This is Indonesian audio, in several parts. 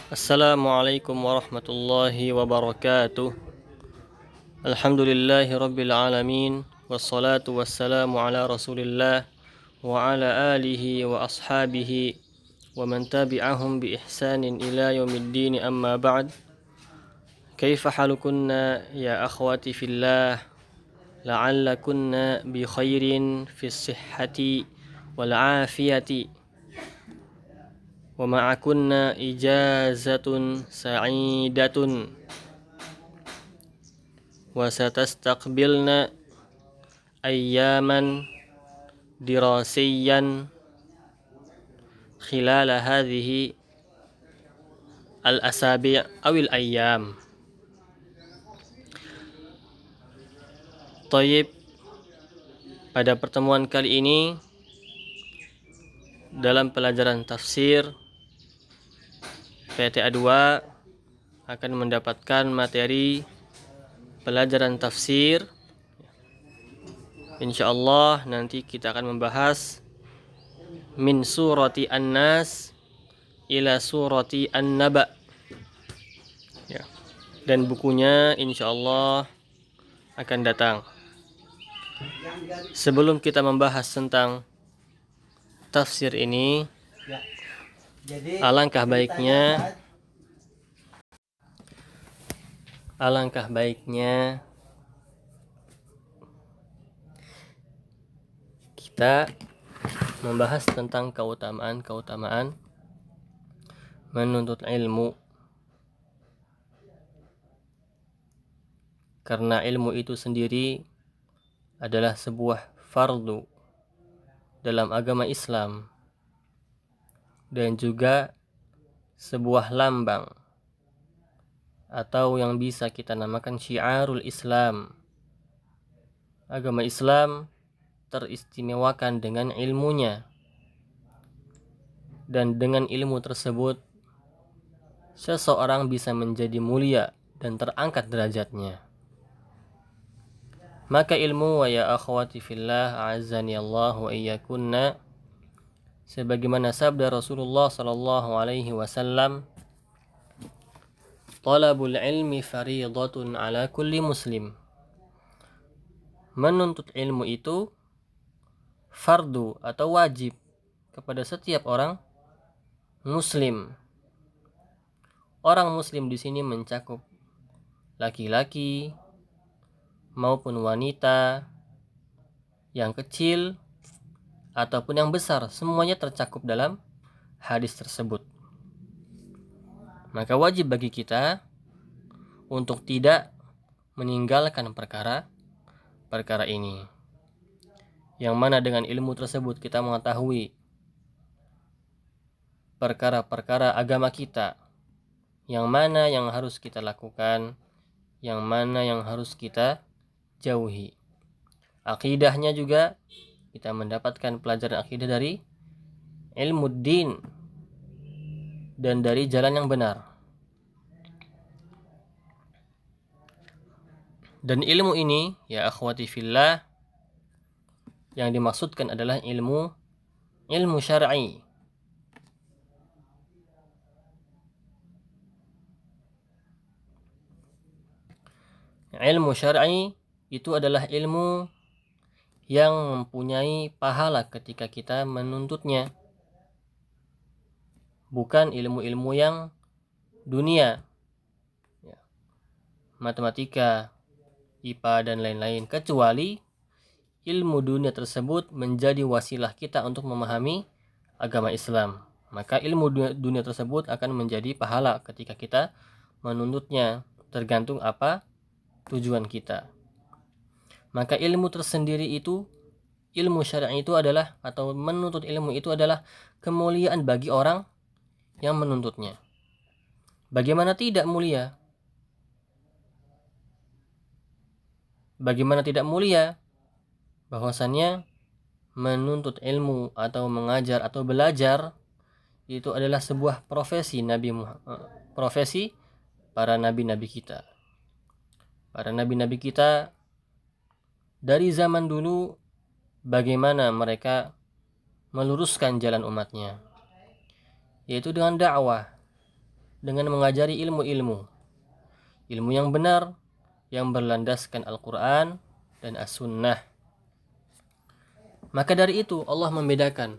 Assalamualaikum warahmatullahi wabarakatuh. Alhamdulillahi rabbil alamin. Wassalatu wassalamu ala rasulillah wa ala alihi wa ashabihi wa man tabi'ahum bi ihsanin ila yaumiddin, amma ba'd. Kaifa halukunna ya akhwati fillah, la'allakunna bi khairin fis sihhati wal afiyati wa ma'akunna ijazatun sa'idatun wa satastaqbilna ayyaman dirasiyan khilala hadhihi al-asabi' awil ayyam. Tayyib, pada pertemuan kali ini dalam pelajaran tafsir PTA 2 akan mendapatkan materi pelajaran tafsir. Insyaallah nanti kita akan membahas min surati An-Nas ila surati An-Naba. Ya. Dan bukunya insyaallah akan datang. Sebelum kita membahas tentang tafsir ini, alangkah baiknya kita membahas tentang keutamaan menuntut ilmu. Karena ilmu itu sendiri adalah sebuah fardu dalam agama Islam dan juga sebuah lambang atau yang bisa kita namakan syiarul Islam. Agama Islam teristimewakan dengan ilmunya, dan dengan ilmu tersebut seseorang bisa menjadi mulia dan terangkat derajatnya. Maka ilmu, wa ya akhwati fillah a'azzani Allah wa iyyakunna, sebagaimana sabda Rasulullah sallallahu alaihi wasallam, talabul ilmi fariidatun ala kulli muslim. Menuntut ilmu itu fardu atau wajib kepada setiap orang muslim. Orang muslim di sini mencakup laki-laki maupun wanita, yang kecil ataupun yang besar, semuanya tercakup dalam hadis tersebut. Maka wajib bagi kita untuk tidak meninggalkan perkara ini, yang mana dengan ilmu tersebut kita mengetahui perkara-perkara agama kita, yang mana yang harus kita lakukan, yang mana yang harus kita jauhi. Akidahnya juga kita mendapatkan pelajaran akidah dari ilmu din dan dari jalan yang benar. Dan ilmu ini, ya akhwati fillah, yang dimaksudkan adalah ilmu syar'i. Ilmu syar'i itu adalah ilmu yang mempunyai pahala ketika kita menuntutnya, bukan ilmu-ilmu yang dunia, matematika, IPA dan lain-lain, kecuali ilmu dunia tersebut menjadi wasilah kita untuk memahami agama Islam. Maka ilmu dunia tersebut akan menjadi pahala ketika kita menuntutnya, tergantung apa tujuan kita. Maka ilmu tersendiri itu, ilmu syar'i itu adalah, atau menuntut ilmu itu adalah kemuliaan bagi orang yang menuntutnya. Bagaimana tidak mulia? Bagaimana tidak mulia? Bahwasannya menuntut ilmu atau mengajar atau belajar itu adalah sebuah profesi profesi para nabi-nabi kita. Para nabi-nabi kita dari zaman dulu, bagaimana mereka meluruskan jalan umatnya, yaitu dengan dakwah, dengan mengajari ilmu-ilmu yang benar, yang berlandaskan Al-Quran dan As-Sunnah. Maka dari itu Allah membedakan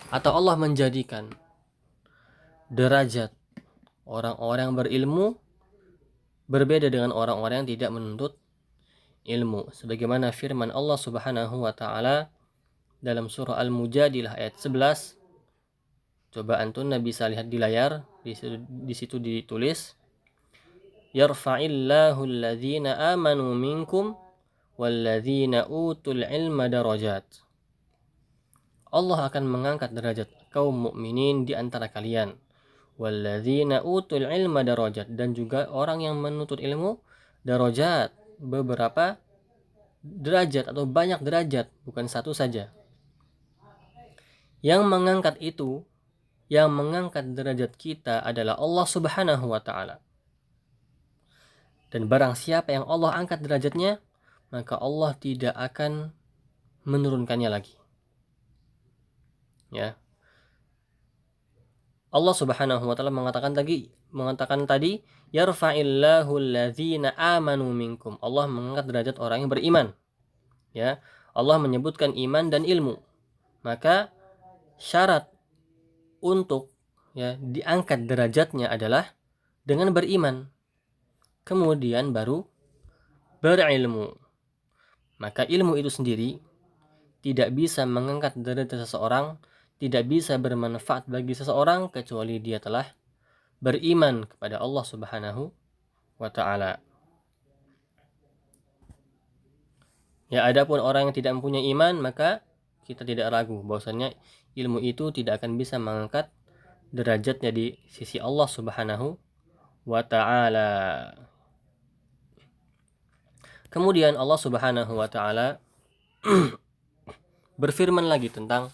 atau Allah menjadikan derajat orang-orang berilmu berbeda dengan orang-orang yang tidak menuntut ilmu. Sebagaimana firman Allah Subhanahu wa taala dalam surah Al-Mujadilah ayat 11. Coba antum bisa lihat di layar, di situ ditulis yarfa'illahu alladhina amanu minkum walladzina utul ilma darajat. Allah akan mengangkat derajat kaum mukminin di antara kalian. Walladzina utul ilma darajat, dan juga orang yang menuntut ilmu darajat, beberapa derajat atau banyak derajat, bukan satu saja. Yang mengangkat itu, yang mengangkat derajat kita adalah Allah Subhanahu wa taala. Dan barang siapa yang Allah angkat derajatnya, maka Allah tidak akan menurunkannya lagi. Ya. Allah Subhanahu wa taala mengatakan tadi yarfa'illahu alladzina amanu minkum. Allah mengangkat derajat orang yang beriman. Ya. Allah menyebutkan iman dan ilmu. Maka syarat untuk diangkat derajatnya adalah dengan beriman. Kemudian baru berilmu. Maka ilmu itu sendiri tidak bisa mengangkat derajat seseorang, tidak bisa bermanfaat bagi seseorang kecuali dia telah beriman kepada Allah Subhanahu wa taala. Ya, adapun orang yang tidak mempunyai iman, maka kita tidak ragu bahwasanya ilmu itu tidak akan bisa mengangkat derajatnya di sisi Allah Subhanahu wa taala. Kemudian Allah Subhanahu wa taala berfirman lagi tentang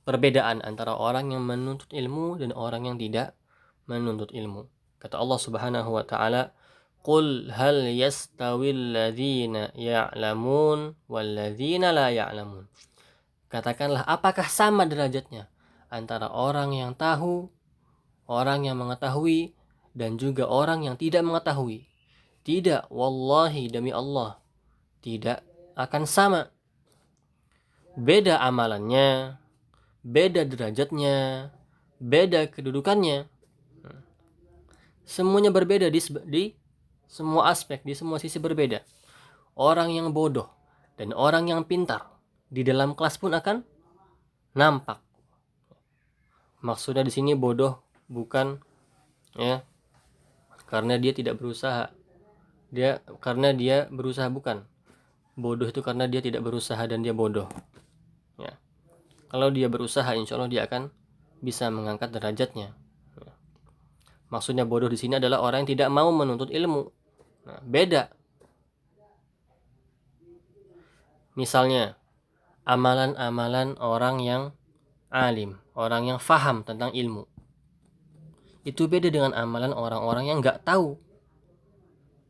perbedaan antara orang yang menuntut ilmu dan orang yang tidak menuntut ilmu. Kata Allah Subhanahu wa taala, "Qul hal yastawil ladzina ya'lamun wal ladzina la ya'lamun." Katakanlah, apakah sama derajatnya antara orang yang tahu, orang yang mengetahui, dan juga orang yang tidak mengetahui? Tidak, wallahi demi Allah, tidak akan sama. Beda amalannya, beda derajatnya, beda kedudukannya. Semuanya berbeda di semua aspek, di semua sisi berbeda. Orang yang bodoh dan orang yang pintar di dalam kelas pun akan nampak. Maksudnya di sini bodoh bukan karena dia tidak berusaha. Karena dia berusaha, bukan. Bodoh itu karena dia tidak berusaha dan dia bodoh. Ya. Kalau dia berusaha, insya Allah dia akan bisa mengangkat derajatnya. Ya. Maksudnya bodoh di sini adalah orang yang tidak mau menuntut ilmu. Nah, beda. Misalnya, amalan-amalan orang yang alim, orang yang faham tentang ilmu. Itu beda dengan amalan orang-orang yang nggak tahu.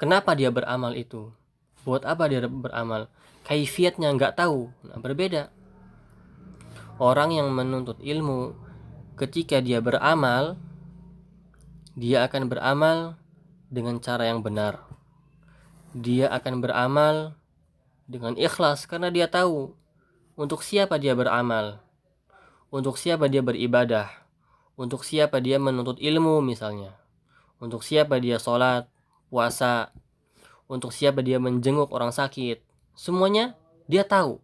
Kenapa dia beramal itu? Buat apa dia beramal? Kaifiatnya nggak tahu. Nah, berbeda. Orang yang menuntut ilmu, ketika dia beramal, dia akan beramal dengan cara yang benar. Dia akan beramal dengan ikhlas karena dia tahu untuk siapa dia beramal, untuk siapa dia beribadah, untuk siapa dia menuntut ilmu misalnya, untuk siapa dia sholat, puasa, untuk siapa dia menjenguk orang sakit. Semuanya dia tahu.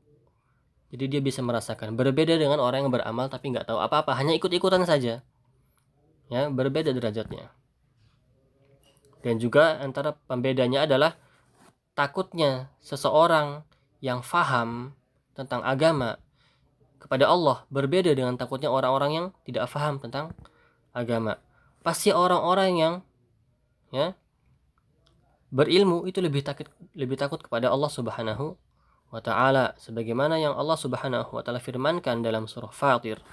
Jadi dia bisa merasakan. Berbeda dengan orang yang beramal tapi nggak tahu apa-apa, hanya ikut-ikutan saja. Ya, berbeda derajatnya. Dan juga antara pembedanya adalah takutnya seseorang yang faham tentang agama kepada Allah berbeda dengan takutnya orang-orang yang tidak faham tentang agama. Pasti orang-orang yang berilmu itu lebih takut kepada Allah Subhanahu wa ta'ala, sebagaimana yang Allah Subhanahu wa ta'ala firmankan dalam surah Fatir.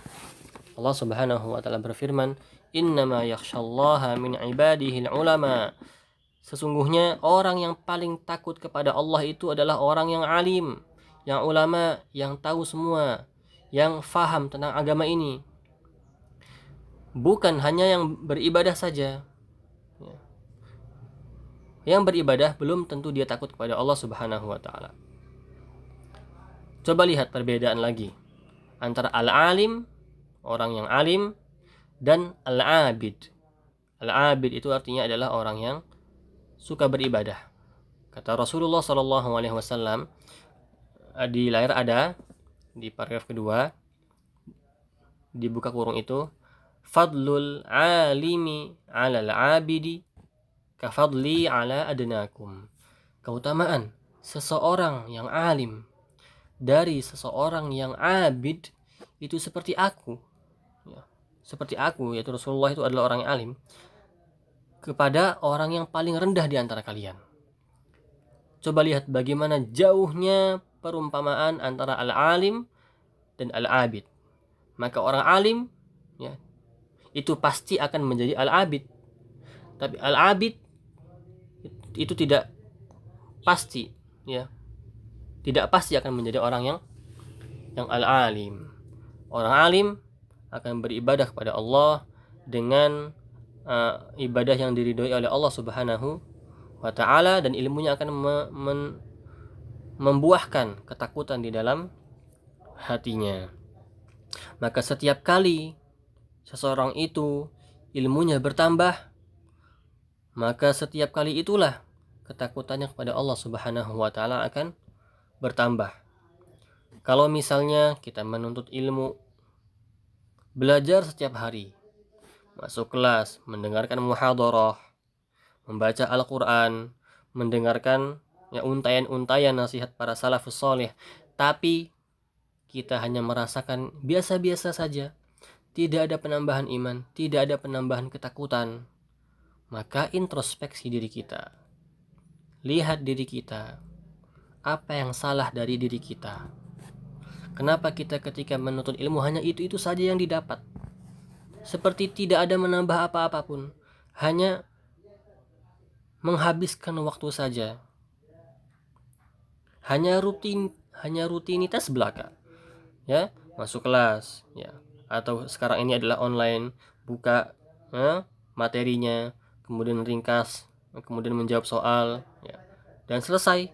Allah Subhanahu wa ta'ala berfirman, "Innama yakhshallaha min ibadihi ulama." Sesungguhnya orang yang paling takut kepada Allah itu adalah orang yang alim, yang ulama, yang tahu semua, yang faham tentang agama ini. Bukan hanya yang beribadah saja, yang beribadah belum tentu dia takut kepada Allah Subhanahu wa taala. Coba lihat perbedaan lagi antara al-alim, orang yang alim, dan al-abid. Al-abid itu artinya adalah orang yang suka beribadah. Kata Rasulullah SAW, di layar ada di paragraf kedua, dibuka kurung itu, fadlul alimi 'alal 'abidi kafadli 'ala adnakum. Keutamaan seseorang yang alim dari seseorang yang abid itu seperti aku, ya, seperti aku, yaitu Rasulullah itu adalah orang yang alim, kepada orang yang paling rendah di antara kalian. Coba lihat bagaimana jauhnya perumpamaan antara al-alim dan al-abid. Maka orang alim, ya, itu pasti akan menjadi al-abid. Tapi al-abid itu tidak pasti, ya. Tidak pasti akan menjadi orang yang al-alim. Orang alim akan beribadah kepada Allah dengan ibadah yang diridhoi oleh Allah Subhanahu wa taala, dan ilmunya akan membuahkan ketakutan di dalam hatinya. Maka setiap kali seseorang itu ilmunya bertambah, maka setiap kali itulah ketakutannya kepada Allah Subhanahu wa taala akan bertambah. Kalau misalnya kita menuntut ilmu, belajar setiap hari, masuk kelas, mendengarkan muhadharah, membaca Al-Qur'an, mendengarkan untayan-untayan nasihat para salafus saleh, tapi kita hanya merasakan biasa-biasa saja, tidak ada penambahan iman, tidak ada penambahan ketakutan, maka introspeksi diri kita. Lihat diri kita. Apa yang salah dari diri kita? Kenapa kita ketika menuntut ilmu hanya itu saja yang didapat? Seperti tidak ada menambah apa-apa pun, hanya menghabiskan waktu saja. Hanya rutinitas belaka. Ya, masuk kelas, ya. Atau sekarang ini adalah online, buka materinya, kemudian ringkas, kemudian menjawab soal, ya. Dan selesai.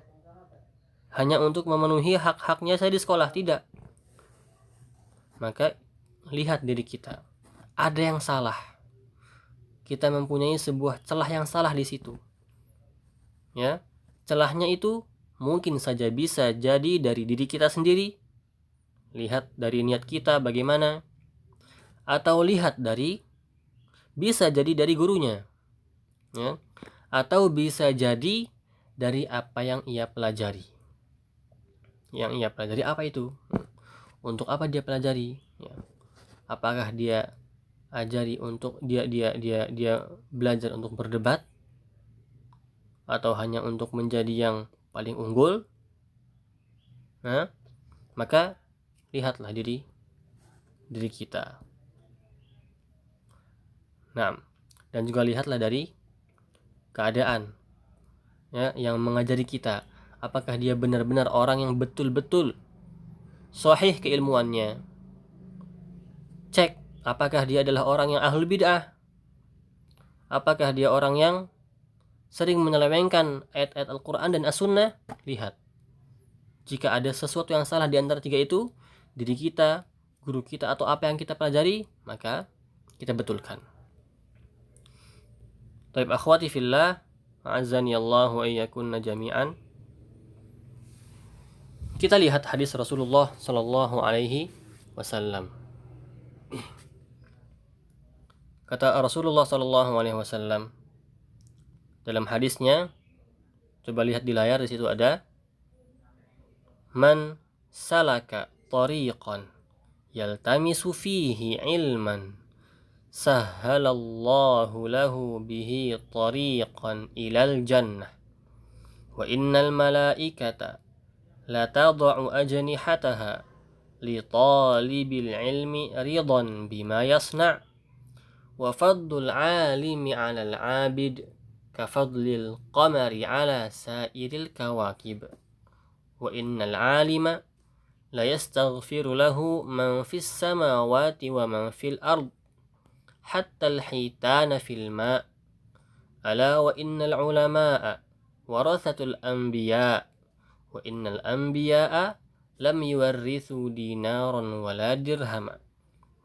Hanya untuk memenuhi hak-haknya saya di sekolah, tidak. Maka lihat diri kita. Ada yang salah. Kita mempunyai sebuah celah yang salah di situ. Ya, celahnya itu mungkin saja bisa jadi dari diri kita sendiri. Lihat dari niat kita bagaimana, atau lihat bisa jadi dari gurunya, ya, atau bisa jadi dari apa yang ia pelajari. Yang ia pelajari apa itu? Untuk apa dia pelajari? Ya. Apakah dia ajari untuk dia belajar untuk berdebat, atau hanya untuk menjadi yang paling unggul? Nah, maka lihatlah diri kita. Nah, dan juga lihatlah dari keadaan, ya, yang mengajari kita. Apakah dia benar-benar orang yang betul-betul sahih keilmuannya? Cek apakah dia adalah orang yang ahlul bid'ah. Apakah dia orang yang sering menyelewengkan ayat-ayat Al-Quran dan As-Sunnah? Lihat. Jika ada sesuatu yang salah di antara tiga itu, diri kita, guru kita, atau apa yang kita pelajari, maka kita betulkan. Taib akhwati fillah, a'azzani Allah wa iyyakunna jami'an. Kita lihat hadis Rasulullah sallallahu alaihi wasallam. Kata Rasulullah sallallahu alaihi wasallam dalam hadisnya, coba lihat di layar, di situ ada, man salaka tariqan yaltamisu fihi ilman sahhalallahu lahu bihi tariqan ilal jannah wa innal malaikata la tad'u ajnihataha li talibil ilmi ridan bima yasna' wa fadlul 'alimi 'alal 'abid kafadlil qamari 'ala sa'iril kawakib wa innal 'alima la yastaghfiru lahu man fis samawati wa man fil ard hatta al hitana fil ma' ala wa innal ulama'a warathatul anbiya wa innal anbiya'a lam yuwarrithu dinaran wala dirhama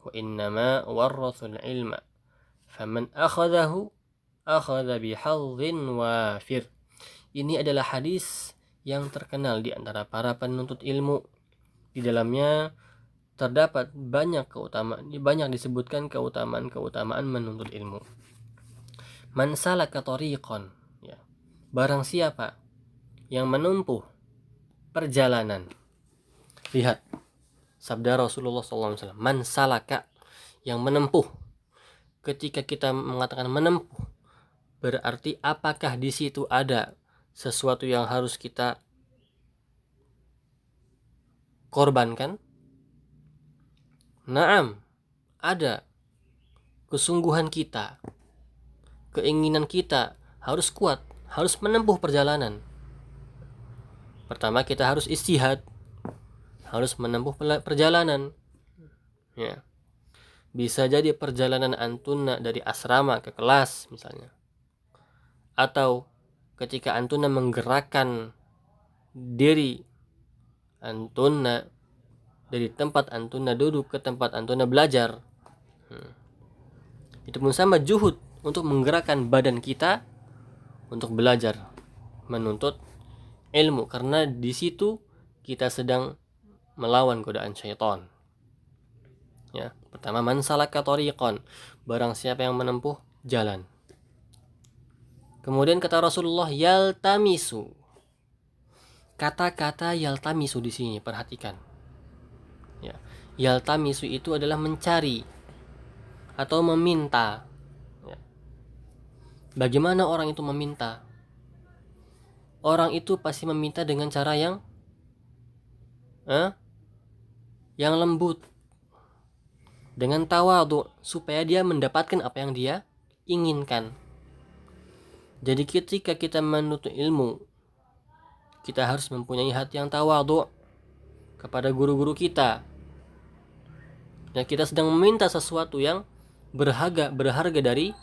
wa innama warrathul ilma faman akhadahu akhadha bihadhin wafir. Ini adalah hadis yang terkenal di antara para penuntut ilmu. Di dalamnya terdapat banyak disebutkan keutamaan menuntut ilmu. Man salaka tariqan, ya. Barang siapa yang menempuh perjalanan. Lihat sabda Rasulullah SAW, man salaka, yang menempuh. Ketika kita mengatakan menempuh, berarti apakah di situ ada sesuatu yang harus kita korbankan? Naam, ada. Kesungguhan kita, keinginan kita harus kuat, harus menempuh perjalanan. Pertama kita harus ijtihad, harus menempuh perjalanan. Ya. Bisa jadi perjalanan antuna dari asrama ke kelas misalnya. Atau ketika antuna menggerakkan diri antuna dari tempat antuna duduk ke tempat antuna belajar. Itu pun sama juhud untuk menggerakkan badan kita untuk belajar, menuntut ilmu, karena di situ kita sedang melawan godaan syaitan. Ya, pertama man salaka tariqan, barang siapa yang menempuh jalan. Kemudian kata Rasulullah yaltamisu. Kata-kata yaltamisu di sini perhatikan. Ya, yaltamisu itu adalah mencari atau meminta. Ya. Bagaimana orang itu meminta? Orang itu pasti meminta dengan cara yang lembut, dengan tawadhu, supaya dia mendapatkan apa yang dia inginkan. Jadi ketika kita menuntut ilmu, kita harus mempunyai hati yang tawadhu kepada guru-guru kita. Dan kita sedang meminta sesuatu yang berharga dari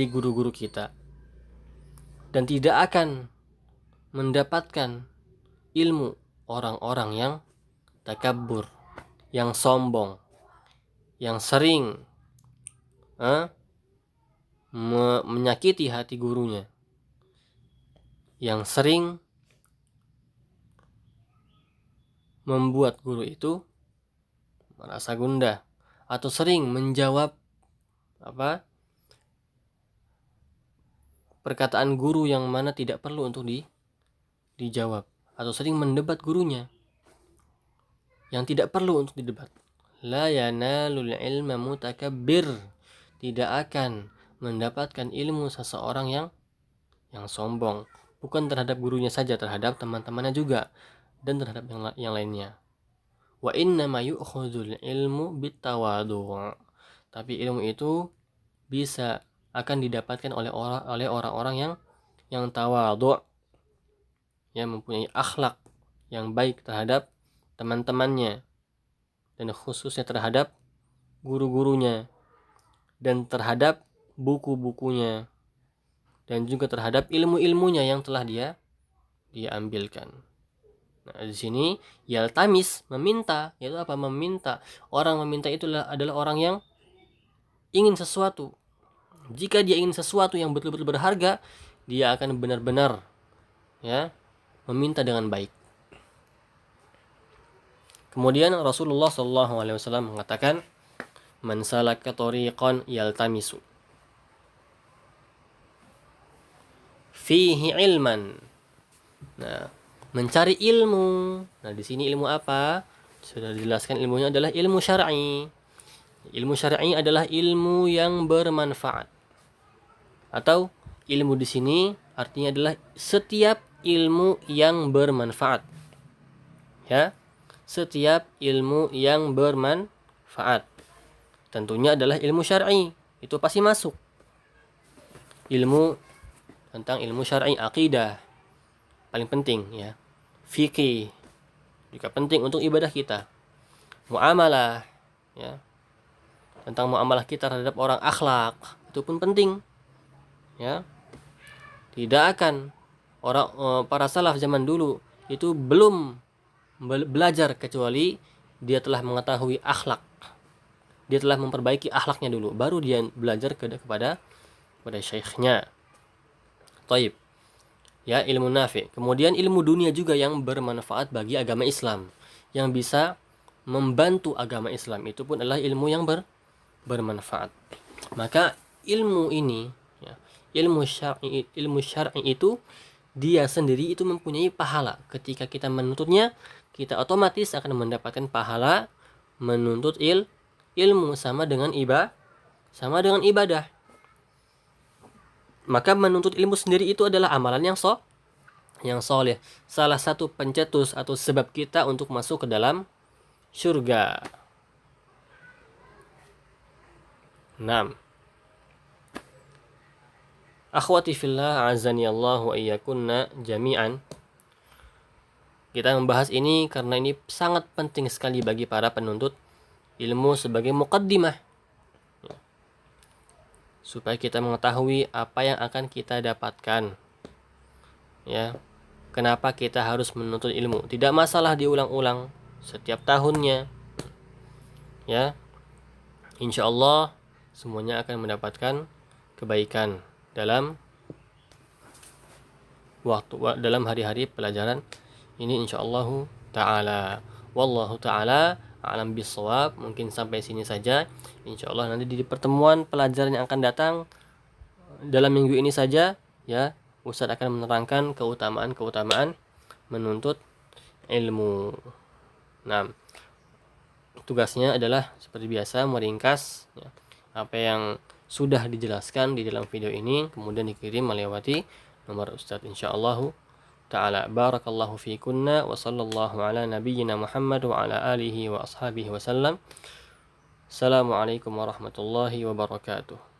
guru-guru kita. Dan tidak akan mendapatkan ilmu orang-orang yang takabbur, yang sombong, yang sering menyakiti hati gurunya, yang sering membuat guru itu merasa gundah, atau sering menjawab perkataan guru yang mana tidak perlu untuk dijawab, atau sering mendebat gurunya yang tidak perlu untuk didebat. La yanalul ilma mutakabbir, tidak akan mendapatkan ilmu seseorang yang sombong, bukan terhadap gurunya saja, terhadap teman-temannya juga, dan terhadap yang lainnya. Wa inna ma yu'khudul ilmu bitawadhu, tapi ilmu itu bisa akan didapatkan oleh orang-orang yang tawadhu, yang mempunyai akhlak yang baik terhadap teman-temannya, dan khususnya terhadap guru-gurunya, dan terhadap buku-bukunya, dan juga terhadap ilmu-ilmunya yang telah dia ambilkan. Nah, di sini yaltamis, meminta, yaitu apa? Meminta. Orang meminta itu adalah orang yang ingin sesuatu. Jika dia ingin sesuatu yang betul-betul berharga, dia akan benar-benar meminta dengan baik. Kemudian Rasulullah SAW mengatakan, man salaka tariqan yaltamisu fihi ilman. Nah, mencari ilmu. Nah, di sini ilmu apa? Sudah dijelaskan, ilmunya adalah ilmu syar'i. Ilmu syar'i adalah ilmu yang bermanfaat. Atau ilmu di sini artinya adalah setiap ilmu yang bermanfaat. Ya. Setiap ilmu yang bermanfaat. Tentunya adalah ilmu syar'i. Itu pasti masuk. Ilmu tentang ilmu syar'i, akidah paling penting, ya. Fikih juga penting untuk ibadah kita. Muamalah, ya. Tentang muamalah kita terhadap orang, akhlak, itu pun penting. ya. Tidak akan para salaf zaman dulu itu belum belajar kecuali dia telah mengetahui akhlak. Dia telah memperbaiki akhlaknya dulu, baru dia belajar kepada syekhnya. Taib. Ya, ilmu nafi. Kemudian ilmu dunia juga yang bermanfaat bagi agama Islam, yang bisa membantu agama Islam, itu pun adalah ilmu yang bermanfaat. Maka ilmu ini, ya, ilmu syar'i itu dia sendiri itu mempunyai pahala. Ketika kita menuntutnya, kita otomatis akan mendapatkan pahala menuntut ilmu, sama dengan ibadah. Maka menuntut ilmu sendiri itu adalah amalan yang soleh. Salah satu pencetus atau sebab kita untuk masuk ke dalam surga. 6. Akhwati fillah, azani Allah wa iyyakunna jami'an. Kita membahas ini karena ini sangat penting sekali bagi para penuntut ilmu sebagai muqaddimah, supaya kita mengetahui apa yang akan kita dapatkan. Ya, kenapa kita harus menuntut ilmu? Tidak masalah diulang-ulang setiap tahunnya. Ya, insya Allah semuanya akan mendapatkan kebaikan dalam dalam hari-hari pelajaran ini, insyaallah taala. Wallahu taala a'lam bissawab. Mungkin sampai sini saja. Insyaallah nanti di pertemuan pelajaran yang akan datang dalam minggu ini saja, ya, Ustaz akan menerangkan keutamaan menuntut ilmu. Nah, tugasnya adalah seperti biasa meringkas, ya, apa yang sudah dijelaskan di dalam video ini, kemudian dikirim melewati nomor Ustaz, insyaallah ta'ala. Barakallahu fiikunna wa sallallahu ala nabiyyina Muhammad wa ala alihi wa ashabihi wa sallam. Assalamualaikum warahmatullahi wabarakatuh.